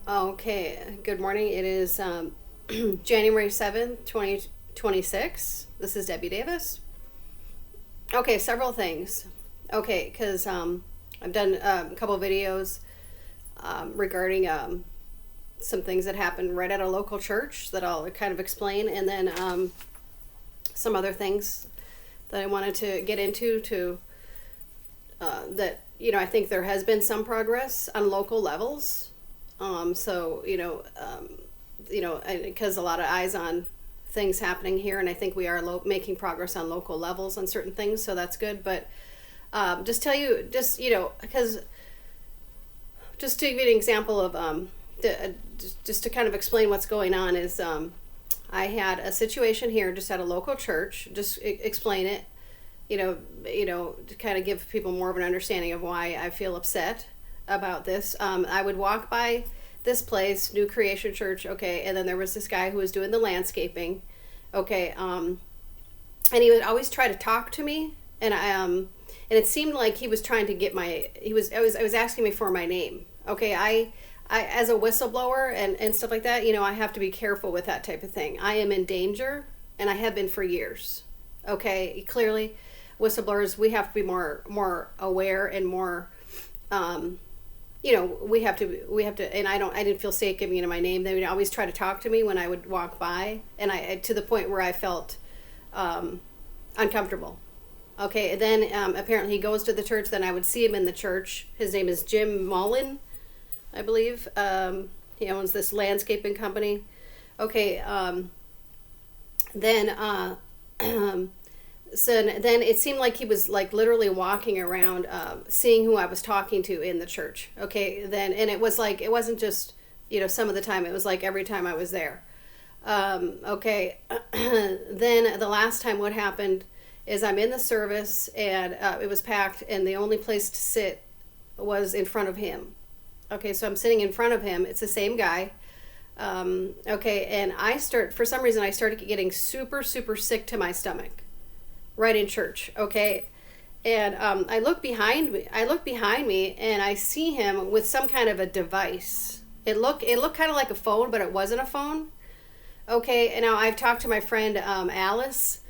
Okay, good morning. It is January 7th, 2026. This is Debbie Davis. Okay, several things. Okay, because I've done a couple of videos regarding some things that happened right at a local church that I'll kind of explain, and then some other things that I wanted to get into that, I think there has been some progress on local levels. So, because a lot of eyes on things happening here, and I think we are making progress on local levels on certain things, so that's good. But because just to give you an example of just to kind of explain what's going on is I had a situation here just at a local church. Just explain it, to kind of give people more of an understanding of why I feel upset about this. I would walk by this place, New Creation Church, okay, and then there was this guy who was doing the landscaping, okay, and he would always try to talk to me, and and it seemed like he was trying to get I was asking me for my name, okay. I as a whistleblower and stuff like that, I have to be careful with that type of thing. I am in danger, and I have been for years, okay. Clearly, whistleblowers, we have to be more aware and more we have to, and I didn't feel safe giving my name. They would always try to talk to me when I would walk by, and to the point where I felt uncomfortable. Okay, and then apparently he goes to the church. Then I would see him in the church. His name is Jim Mullen, I believe. He owns this landscaping company. Okay, then so then it seemed like he was like literally walking around, seeing who I was talking to in the church. Okay, then, and it was like, it wasn't just, some of the time, it was like every time I was there. Okay, then the last time what happened is I'm in the service, and it was packed, and the only place to sit was in front of him. Okay, so I'm sitting in front of him. It's the same guy. Okay, and for some reason, I started getting super, super sick to my stomach right in church, okay. And I look behind me, and I see him with some kind of a device. It looked kind of like a phone, but it wasn't a phone. Okay, and now I've talked to my friend Alice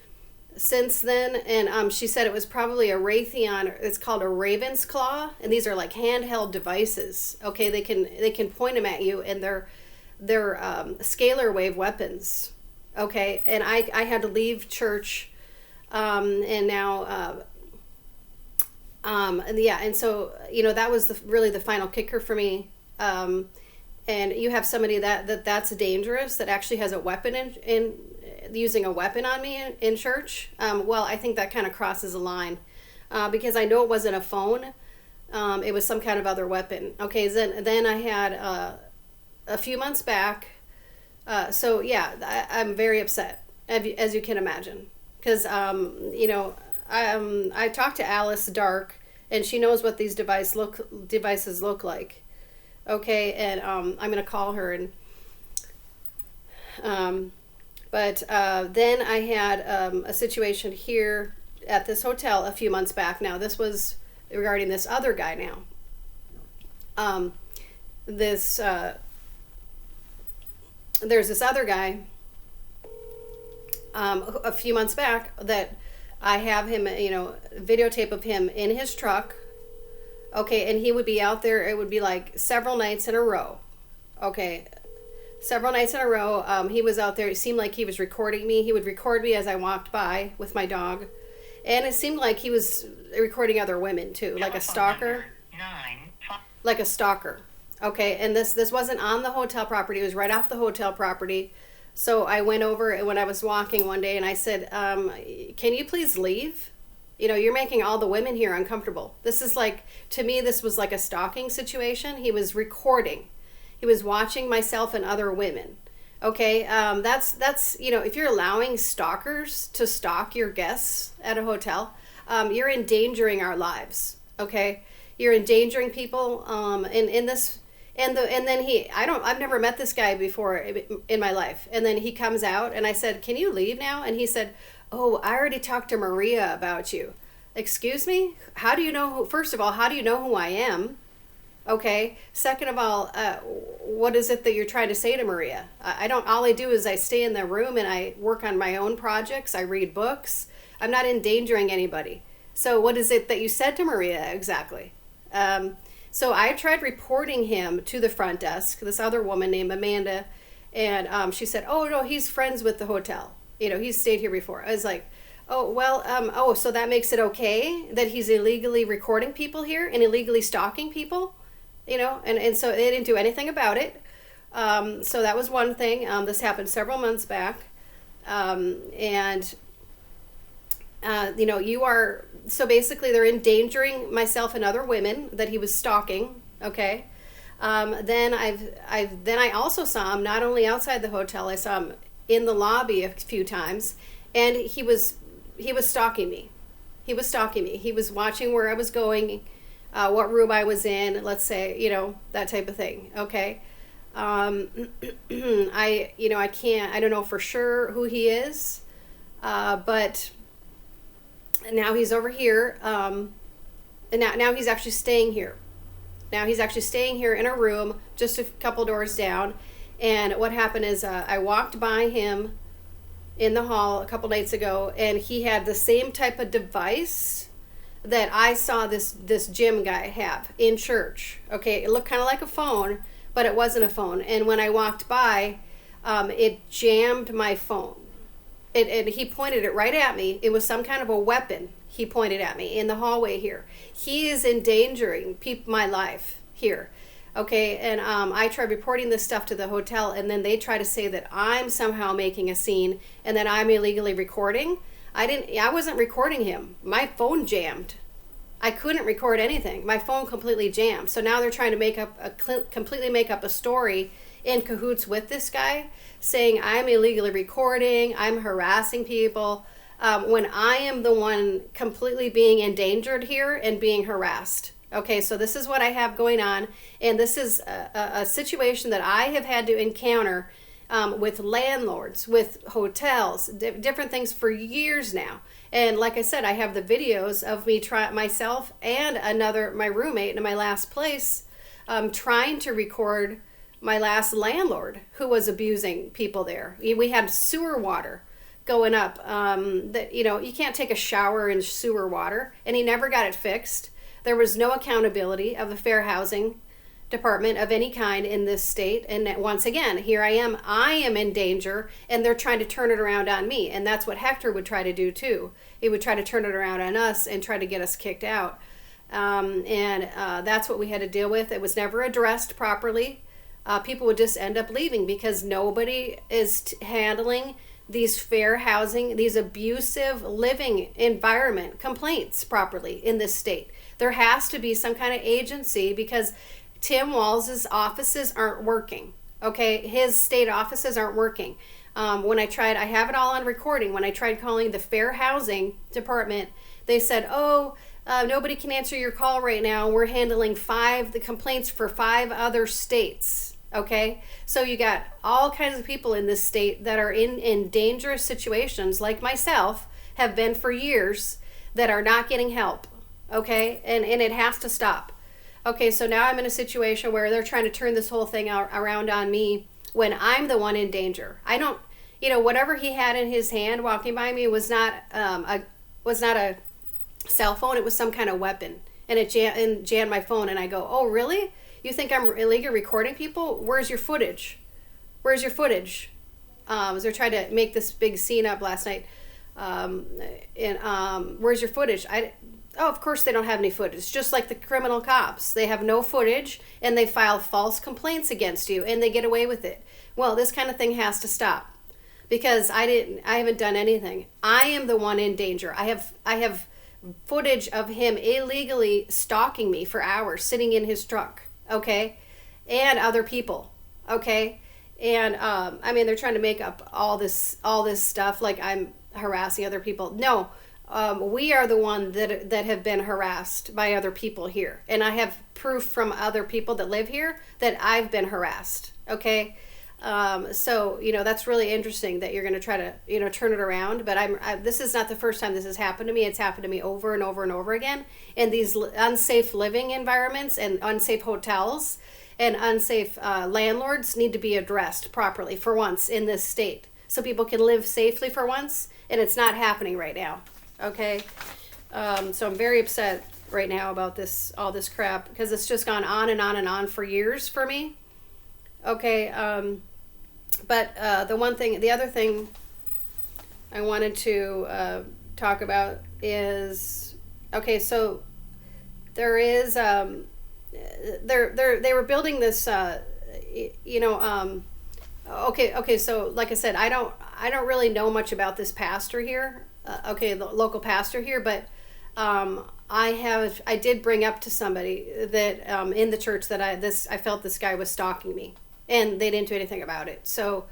since then, and she said it was probably a Ratheon. It's called a Raven's Claw, and these are like handheld devices. Okay, they can point them at you, and they're scalar wave weapons. Okay, and I had to leave church. And now, and so, that was really the final kicker for me. And you have somebody that's dangerous, that actually has a weapon in using a weapon on me in church. Well, I think that kind of crosses a line, because I know it wasn't a phone. It was some kind of other weapon. Okay. Then I had, a few months back. So yeah, I'm very upset, as you can imagine. Because, I talked to Alice Dark, and she knows what these devices look like. Okay, and I'm going to call her. But then I had a situation here at this hotel a few months back. Now, this was regarding this other guy now. There's this other guy a few months back that I have him, videotape of him in his truck. Okay, and he would be out there. It would be like several nights in a row. Okay, several nights in a row. He was out there. It seemed like he was recording me. He would record me as I walked by with my dog, and it seemed like he was recording other women too, like a stalker. Like a stalker. Okay, and this wasn't on the hotel property. It was right off the hotel property. So I went over, and when I was walking one day, and I said, can you please leave? You're making all the women here uncomfortable. This is like, to me, this was like a stalking situation. He was recording. He was watching myself and other women. Okay, that's if you're allowing stalkers to stalk your guests at a hotel, you're endangering our lives. Okay, you're endangering people. In this. And then I've never met this guy before in my life. And then he comes out, and I said, can you leave now? And he said, oh, I already talked to Maria about you. Excuse me? First of all, how do you know who I am? Okay. Second of all, what is it that you're trying to say to Maria? I don't. All I do is I stay in the room and I work on my own projects. I read books. I'm not endangering anybody. So what is it that you said to Maria exactly? So I tried reporting him to the front desk. This other woman named Amanda, and she said, "Oh no, he's friends with the hotel. He's stayed here before." I was like, "Oh well, so that makes it okay that he's illegally recording people here and illegally stalking people." And so they didn't do anything about it. So that was one thing. This happened several months back. And you are, so basically they're endangering myself and other women that he was stalking. Okay. Then I also saw him not only outside the hotel, I saw him in the lobby a few times, and he was stalking me. He was stalking me. He was watching where I was going, what room I was in, let's say, that type of thing. Okay. I don't know for sure who he is, but now he's over here, and now he's actually staying here. Now he's actually staying here in a room just a couple doors down. And what happened is I walked by him in the hall a couple nights ago, and he had the same type of device that I saw this gym guy have in church. Okay, it looked kind of like a phone, but it wasn't a phone. And when I walked by, it jammed my phone. And he pointed it right at me. It was some kind of a weapon he pointed at me in the hallway here. He is endangering my life here. Okay, and I tried reporting this stuff to the hotel, and then they try to say that I'm somehow making a scene and that I'm illegally recording. I wasn't recording him. My phone jammed. I couldn't record anything. My phone completely jammed. So now they're trying to completely make up a story in cahoots with this guy, saying I'm illegally recording, I'm harassing people, when I am the one completely being endangered here and being harassed. Okay, so this is what I have going on, and this is a situation that I have had to encounter with landlords, with hotels, different things for years now. And like I said, I have the videos of me myself and my roommate in my last place, trying to record my last landlord who was abusing people there. We had sewer water going up, that you can't take a shower in sewer water, and he never got it fixed. There was no accountability of the fair housing department of any kind in this state. And once again, here I am in danger, and they're trying to turn it around on me. And that's what Hector would try to do too. He would try to turn it around on us and try to get us kicked out. That's what we had to deal with. It was never addressed properly. People would just end up leaving because nobody is handling these fair housing, these abusive living environment complaints properly in this state. There has to be some kind of agency because Tim Walz's offices aren't working. Okay, his state offices aren't working. When I have it all on recording. When I tried calling the fair housing department, they said, nobody can answer your call right now. We're handling the complaints for 5 other states. Okay, so you got all kinds of people in this state that are in dangerous situations, like myself, have been for years, that are not getting help. Okay, and it has to stop. Okay, so now I'm in a situation where they're trying to turn this whole thing around on me when I'm the one in danger. I don't, whatever he had in his hand walking by me was not a cell phone. It was some kind of weapon, and it jammed my phone. And I go, "Oh, really? You think I'm illegally recording people? Where's your footage? Where's your footage?" So they're trying to make this big scene up last night. Where's your footage? Of course they don't have any footage. Just like the criminal cops. They have no footage, and they file false complaints against you, and they get away with it. Well, this kind of thing has to stop because I haven't done anything. I am the one in danger. I have footage of him illegally stalking me for hours, sitting in his truck. Okay, and other people. Okay, and they're trying to make up all this stuff like I'm harassing other people. No, we are the one that have been harassed by other people here, and I have proof from other people that live here that I've been harassed. Okay, So that's really interesting that you're going to try to turn it around. But this is not the first time this has happened to me. It's happened to me over and over and over again in these unsafe living environments and unsafe hotels, and unsafe landlords need to be addressed properly for once in this state, so people can live safely for once. And it's not happening right now. Okay, so I'm very upset right now about all this crap, because it's just gone on and on and on for years for me. Okay, but the other thing I wanted to talk about is, okay, so there is they were building this okay, so like I said, I don't really know much about this pastor here, the local pastor here, but I did bring up to somebody that in the church that I felt this guy was stalking me, and they didn't do anything about it. So,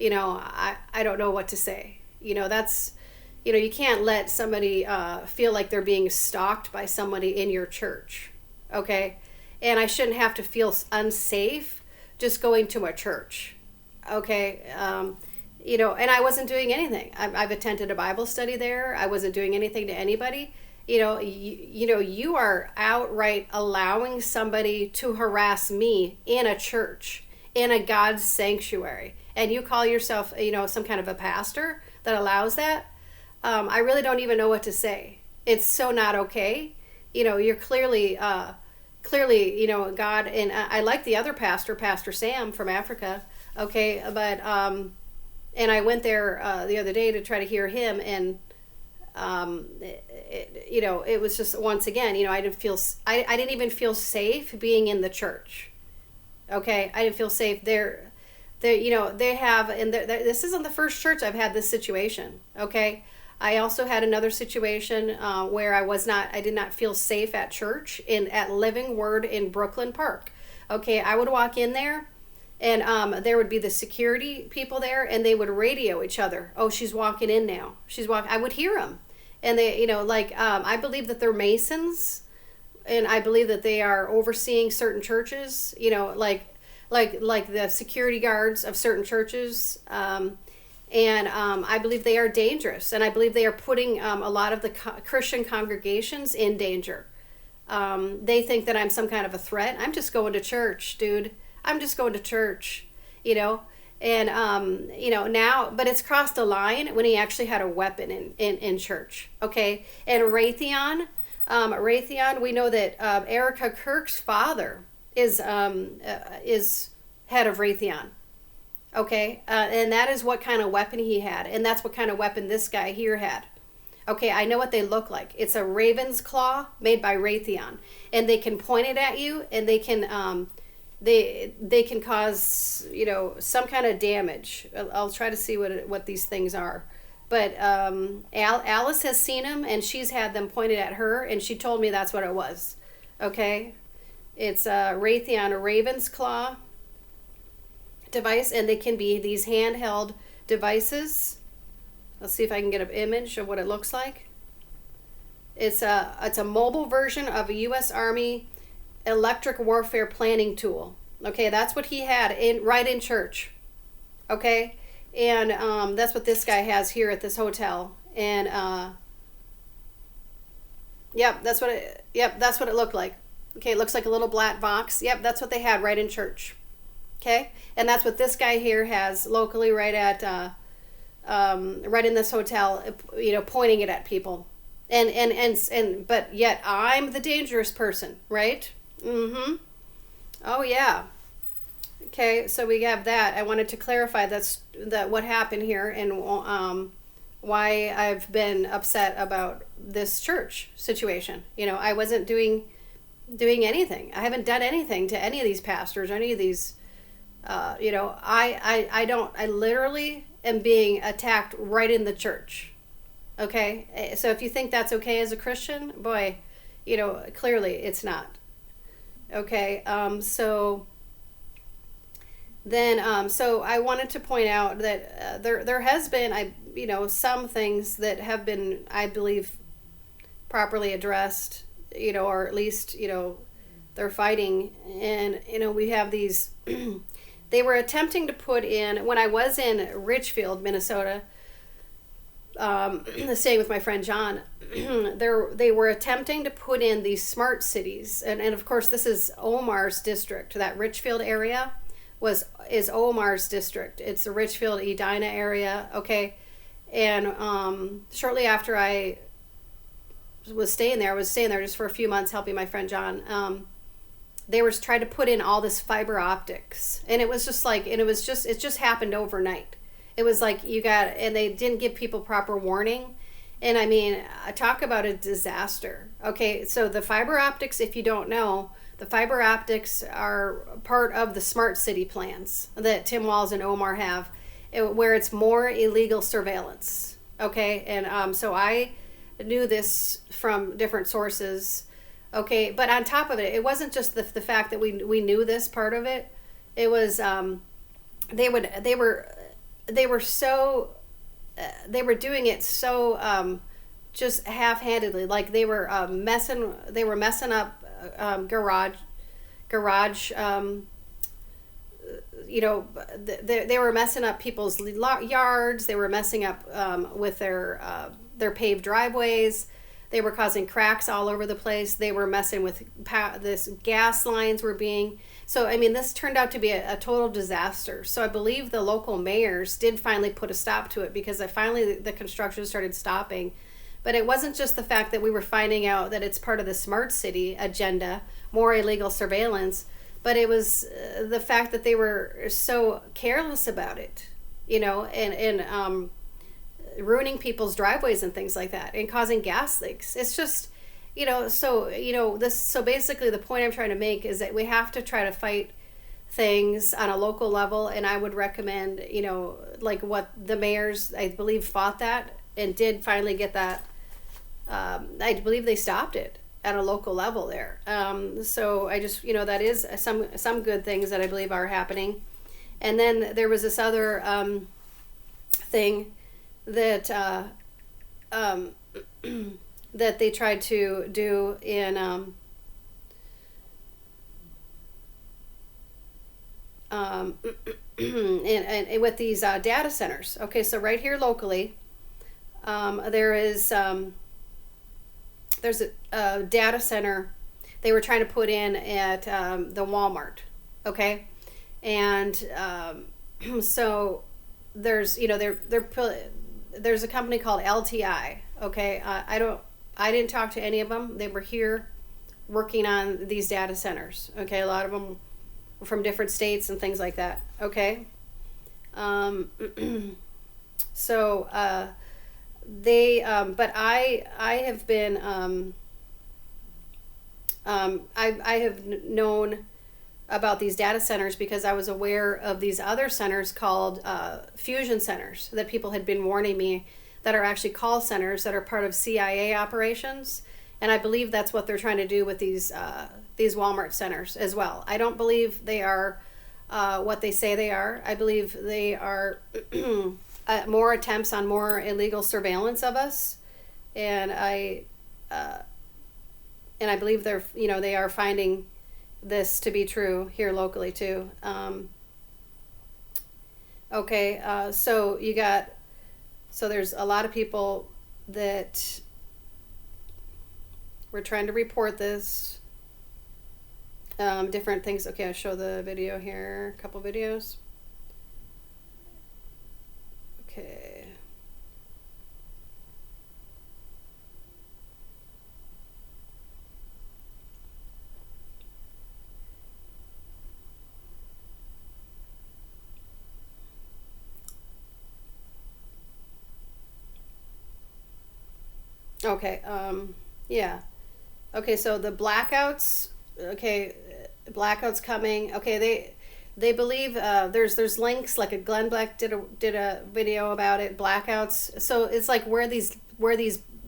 I don't know what to say. That's, you can't let somebody feel like they're being stalked by somebody in your church. Okay. And I shouldn't have to feel unsafe just going to a church. Okay. And I wasn't doing anything. I've attended a Bible study there. I wasn't doing anything to anybody. You are outright allowing somebody to harass me in a church, in a God's sanctuary, and you call yourself, some kind of a pastor that allows that. I really don't even know what to say. It's so not okay. You're clearly, God, and I like the other pastor, Pastor Sam from Africa. Okay. But, and I went there, the other day to try to hear him, and, it was just, once again, I didn't even feel safe being in the church. Okay. I didn't feel safe there. They have, and this isn't the first church I've had this situation. Okay. I also had another situation where I did not feel safe at church at Living Word in Brooklyn Park. Okay. I would walk in there, and there would be the security people there, and they would radio each other. Oh, she's walking in now. I would hear them. And they, I believe that they're Masons, and I believe that they are overseeing certain churches, like the security guards of certain churches. And I believe they are dangerous, and I believe they are putting a lot of the Christian congregations in danger. They think that I'm some kind of a threat. I'm just going to church, dude. I'm just going to church, and now, but it's crossed a line when he actually had a weapon in church. Okay. And Ratheon, we know that Erica Kirk's father is head of Ratheon. Okay. And that is what kind of weapon he had, and that's what kind of weapon this guy here had. Okay, I know what they look like. It's a raven's claw made by Ratheon, and they can point it at you, and they can they can cause some kind of damage. I'll try to see what these things are, but Alice has seen them, and she's had them pointed at her, and she told me that's what it was. Okay, it's a Ratheon, a raven's claw device, and they can be these handheld devices. Let's see if I can get an image of what it looks like. It's a mobile version of a U.S. Army electric warfare planning tool. Okay, that's what he had right in church. Okay, and that's what this guy has here at this hotel. And that's what it looked like. Okay, it looks like a little black box. Yep, that's what they had right in church. Okay, and that's what this guy here has locally right at right in this hotel, pointing it at people, and but yet I'm the dangerous person, right? Mm-hmm. Oh yeah. Okay, so we have that. I wanted to clarify that what happened here, and why I've been upset about this church situation. I wasn't doing anything. I haven't done anything to any of these pastors or any of these. I literally am being attacked right in the church. Okay, so if you think that's okay as a Christian, boy, clearly it's not. Okay, so I wanted to point out that there has been some things that have been, I believe, properly addressed, or at least they're fighting, and we have these They were attempting to put in, when I was in Richfield, Minnesota, staying with my friend John, they were attempting to put in these smart cities, and of course this is Omar's district. That Richfield area is Omar's district. It's the Richfield Edina area, okay. And shortly after I was staying there, just for a few months helping my friend John. They were trying to put in all this fiber optics, and it was just like, and it just happened overnight. It was like and they didn't give people proper warning. And I mean, talk about a disaster. Okay, so the fiber optics, if you don't know, the fiber optics are part of the smart city plans that Tim Walz and Omar have, where it's more illegal surveillance. Okay, and so I knew this from different sources. Okay, but on top of it, it wasn't just the fact that we knew this part of it. It was they were doing it so just half-handedly, like they were messing up garage they were messing up people's yards. They were messing up with their paved driveways. They were causing cracks all over the place. They were messing with this gas lines were being. So, I mean, this turned out to be a total disaster. So I believe the local mayors did finally put a stop to it, because finally the construction started stopping. But it wasn't just the fact that we were finding out that it's part of the smart city agenda, more illegal surveillance, but it was the fact that they were so careless about it, and ruining people's driveways and things like that, and causing gas leaks. It's just, so basically the point I'm trying to make is that we have to try to fight things on a local level. And I would recommend, like what the mayors, I believe, fought that and did finally get that. I believe they stopped it at a local level there. So I just, that is some good things that I believe are happening. And then there was this other thing that that they tried to do in and with these data centers. Okay, so right here locally, there's a data center they were trying to put in at the Walmart. Okay, and so there's there's a company called LTI. Okay, I didn't talk to any of them. They were here working on these data centers. Okay, a lot of them were from different states and things like that. Okay, so but I have been I have known about these data centers because I was aware of these other centers called fusion centers that people had been warning me that are actually call centers that are part of CIA operations. And I believe that's what they're trying to do with these Walmart centers as well. I don't believe they are what they say they are. I believe they are more attempts on more illegal surveillance of us. And I believe they are finding this to be true here locally too. So there's a lot of people that were trying to report this, different things. Okay, I'll show the video here, a couple videos. Okay. Okay, yeah. Okay, so the blackouts, blackouts coming. Okay, they believe there's links, like Glenn Beck did a video about it, blackouts. So it's like where these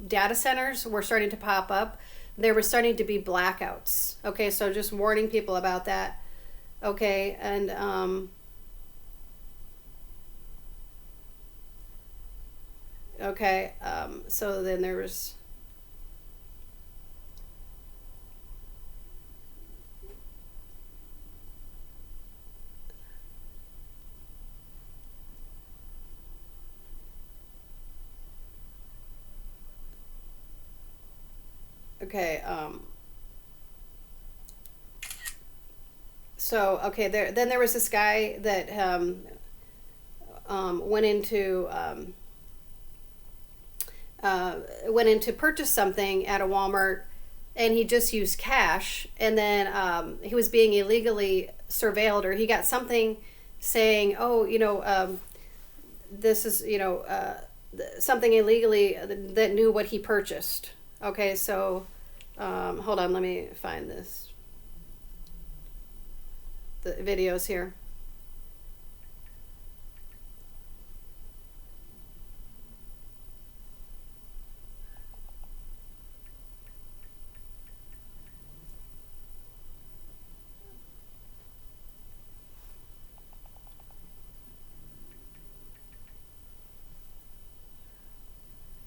data centers were starting to pop up, there were starting to be blackouts. Okay, so just warning people about that. Okay, and so then there was Okay. So okay, then there was this guy that went in to purchase something at a Walmart, and he just used cash, and then he was being illegally surveilled, or he got something saying, oh, this is, something illegally that knew what he purchased. Okay, so hold on, let me find the videos here.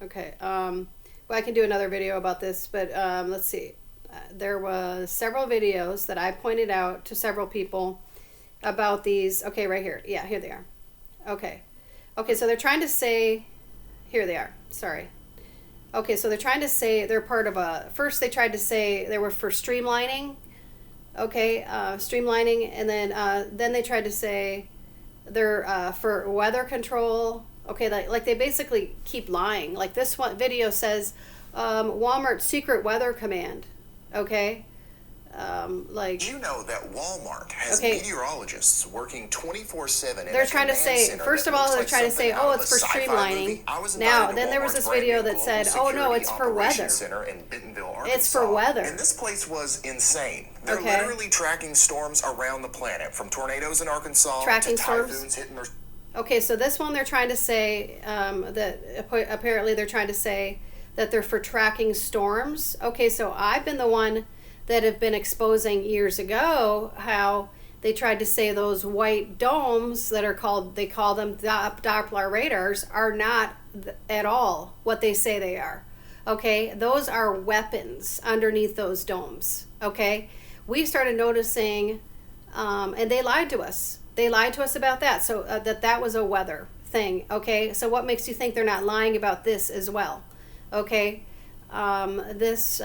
Okay, well, I can do another video about this, but let's see. There was several videos that I pointed out to several people about these. Okay, right here. Yeah, here they are. Okay. Okay, so they're trying to say, here they are. Sorry. Okay, so they're trying to say they're part of first they tried to say they were for streamlining. Okay, streamlining, and then they tried to say they're for weather control. Okay, like they basically keep lying. Like this one video says, Walmart secret weather command. Okay, like you know that Walmart has meteorologists working 24/7. They're trying to say, first of all, they're trying to say, oh, it's for streamlining. Now, then there was this video that said, oh no, it's for weather. It's for weather. And this place was insane. They're literally tracking storms around the planet, from tornadoes in Arkansas to typhoons hitting their... Okay, so this one they're trying to say that apparently they're trying to say that they're for tracking storms. Okay, so I've been the one that have been exposing years ago how they tried to say those white domes that are called, they call them Doppler radars, are not at all what they say they are. Okay, those are weapons underneath those domes. Okay, we started noticing, and they lied to us. They lied to us about that, so that was a weather thing. Okay, so what makes you think they're not lying about this as well? Okay, there's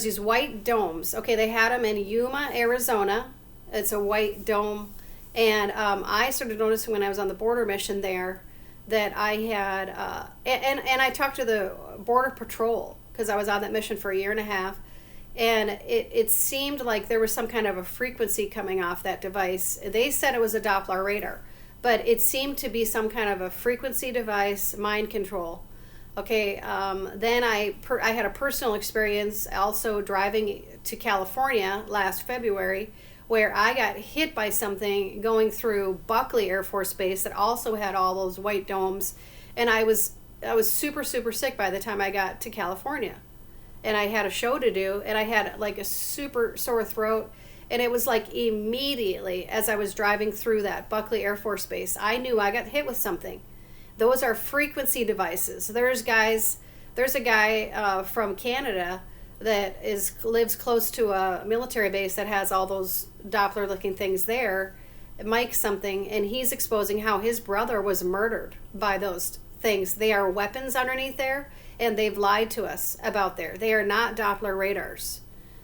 these white domes. Okay, they had them in Yuma, Arizona. It's a white dome, and I started noticing when I was on the border mission there that I had and I talked to the Border Patrol because I was on that mission for a year and a half. And it seemed like there was some kind of a frequency coming off that device. They said it was a Doppler radar, but it seemed to be some kind of a frequency device, mind control. Okay, then I had a personal experience also driving to California last February where I got hit by something going through Buckley Air Force Base that also had all those white domes. And I was super, super sick by the time I got to California. And I had a show to do, and I had like a super sore throat, and it was like immediately as I was driving through that Buckley Air Force Base, I knew I got hit with something. Those are frequency devices. There's a guy from Canada that lives close to a military base that has all those Doppler looking things there, Mike something, and he's exposing how his brother was murdered by those things. They are weapons underneath there, and they've lied to us about there. They are not Doppler radars.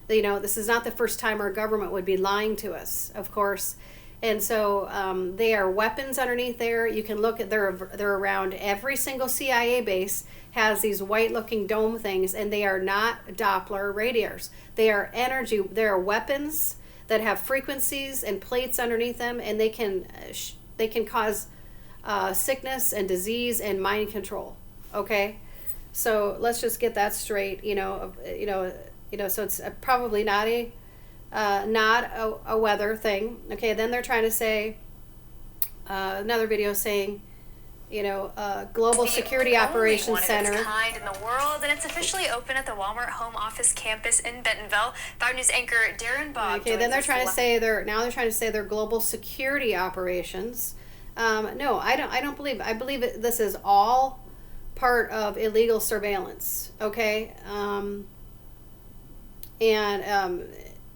This is not the first time our government would be lying to us, of course. And so they are weapons underneath there. You can look at, they're around every single CIA base has these white looking dome things, and they are not Doppler radars. They are they are weapons that have frequencies and plates underneath them, and they can cause sickness and disease and mind control. Okay, so let's just get that straight. So it's probably not a weather thing. Okay, then they're trying to say another video saying, Global Security Operations Center. It's kind in the world, and it's officially open at the Walmart home office campus in Bentonville. 5 News anchor Darren Bob. Okay, then they're trying to say they're Global Security Operations. No, I don't believe. I believe this is all part of illegal surveillance. Okay,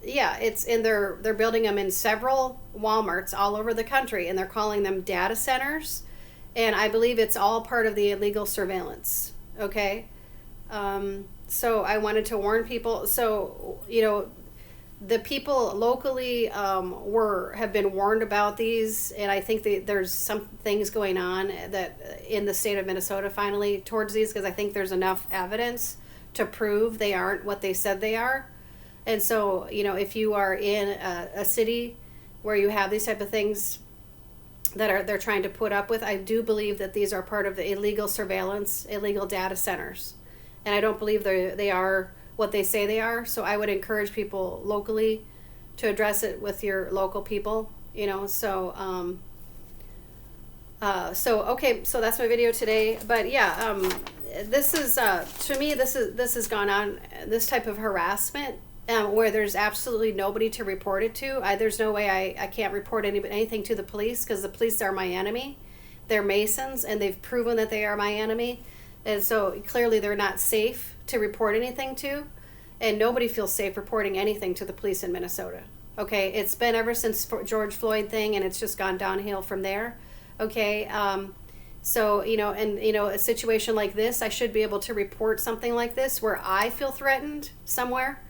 it's in they're building them in several Walmarts all over the country, and they're calling them data centers. And I believe it's all part of the illegal surveillance. Okay? So I wanted to warn people. So, the people locally have been warned about these, and I think there's some things going on that in the state of Minnesota finally towards these, because I think there's enough evidence to prove they aren't what they said they are. And so, if you are in a city where you have these type of things that they're trying to put up with, I do believe that these are part of the illegal surveillance, illegal data centers. And I don't believe they are what they say they are. So I would encourage people locally to address it with your local people, so okay, so that's my video today. But yeah, this is to me, this has gone on, this type of harassment, where there's absolutely nobody to report it to. There's no way I can't report anything to the police, because the police are my enemy. They're Masons, and they've proven that they are my enemy. And so clearly they're not safe to report anything to. And nobody feels safe reporting anything to the police in Minnesota. Okay, it's been ever since George Floyd thing, and it's just gone downhill from there. Okay, so, a situation like this, I should be able to report something like this where I feel threatened somewhere.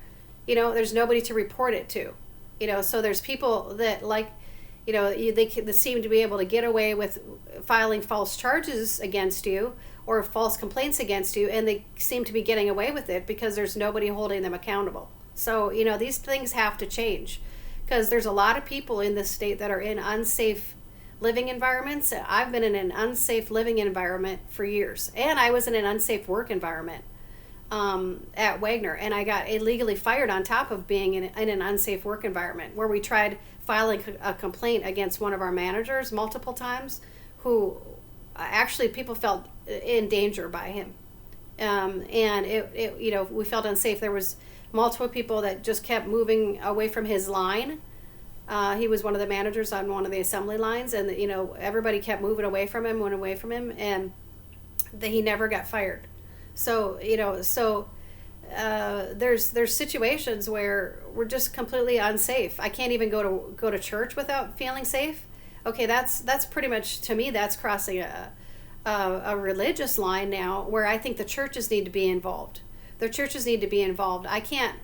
There's nobody to report it to. So there's people that they seem to be able to get away with filing false charges against you or false complaints against you, and they seem to be getting away with it because there's nobody holding them accountable. So, these things have to change, because there's a lot of people in this state that are in unsafe living environments. I've been in an unsafe living environment for years, and I was in an unsafe work environment at Wagner, and I got illegally fired on top of being in an unsafe work environment, where we tried filing a complaint against one of our managers multiple times, who actually people felt in danger by him, and it we felt unsafe. There was multiple people that just kept moving away from his line. He was one of the managers on one of the assembly lines, and everybody kept moving away from him, and he never got fired. So there's situations where we're just completely unsafe. I can't even go to church without feeling safe. Okay, that's pretty much, to me, that's crossing a religious line now, where I think the churches need to be involved. The churches need to be involved. I can't,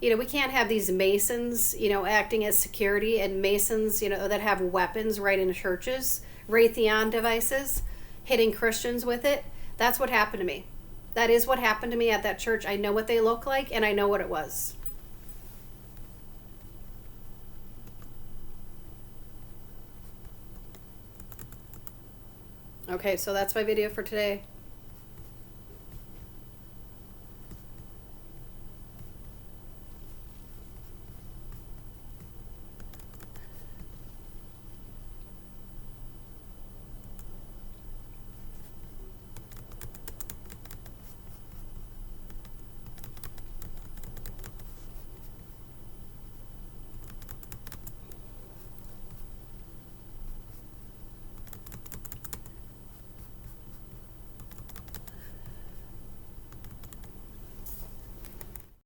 we can't have these Masons, acting as security, and Masons, that have weapons right in churches, Ratheon devices, hitting Christians with it. That's what happened to me. That is what happened to me at that church. I know what they look like, and I know what it was. Okay, so that's my video for today.